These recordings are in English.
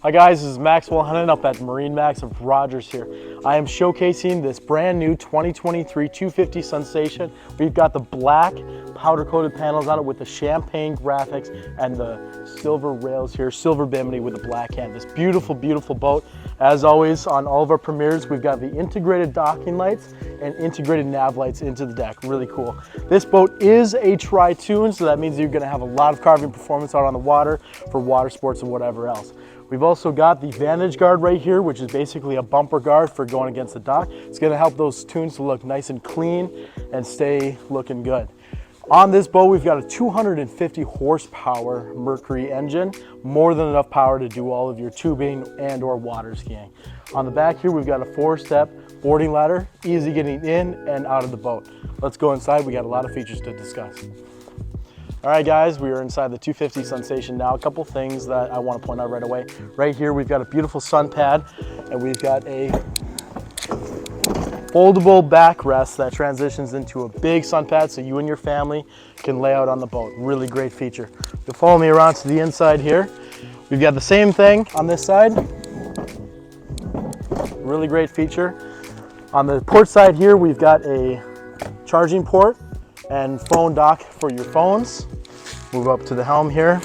Hi guys, this is Maxwell Hunting up at MarineMax of Rogers here. I am showcasing this brand new 2023 250 Sunsation. We've got the black powder coated panels on it with the champagne graphics and the silver rails here, silver bimini with the black canvas. Beautiful, beautiful boat. As always, on all of our premieres, we've got the integrated docking lights and integrated nav lights into the deck. Really cool. This boat is a tri-tune, so that means you're gonna have a lot of carving performance out on the water for water sports and whatever else. We've also got the vantage guard right here, which is basically a bumper guard for going against the dock. It's gonna help those tunes to look nice and clean and stay looking good. On this boat, we've got a 250 horsepower Mercury engine, more than enough power to do all of your tubing and or water skiing. On the back here, we've got a 4-step boarding ladder, easy getting in and out of the boat. Let's go inside, we got a lot of features to discuss. All right guys, we are inside the 250 Sunsation now. A couple things that I want to point out right away. Right here, we've got a beautiful sun pad and we've got a foldable backrest that transitions into a big sun pad so you and your family can lay out on the boat. Really great feature. You'll follow me around to the inside here. We've got the same thing on this side. Really great feature. On the port side here, we've got a charging port and phone dock for your phones. Move up to the helm here.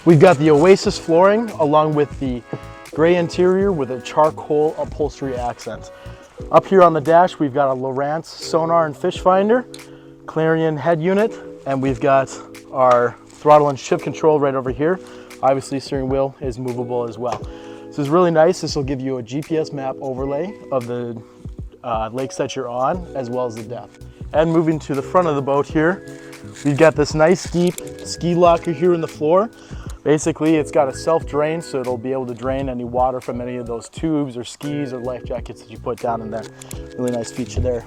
We've got the Oasis flooring along with the gray interior with a charcoal upholstery accent. Up here on the dash, we've got a Lowrance sonar and fish finder, Clarion head unit, and we've got our throttle and ship control right over here. Obviously, steering wheel is movable as well. This is really nice. This will give you a GPS map overlay of the lakes that you're on, as well as the depth. And moving to the front of the boat here, we've got this nice deep ski locker here in the floor. Basically, it's got a self-drain, so it'll be able to drain any water from any of those tubes or skis or life jackets that you put down in there. Really nice feature there.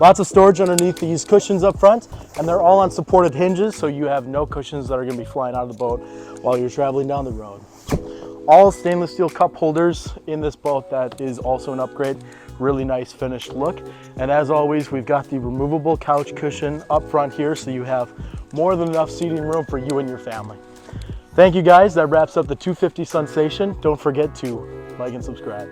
Lots of storage underneath these cushions up front, and they're all on supported hinges, so you have no cushions that are gonna be flying out of the boat while you're traveling down the road. All stainless steel cup holders in this boat. That is also an upgrade. Really nice finished look. And as always, we've got the removable couch cushion up front here, so you have more than enough seating room for you and your family. Thank you guys, that wraps up the 250 Sunsation. Don't forget to like and subscribe.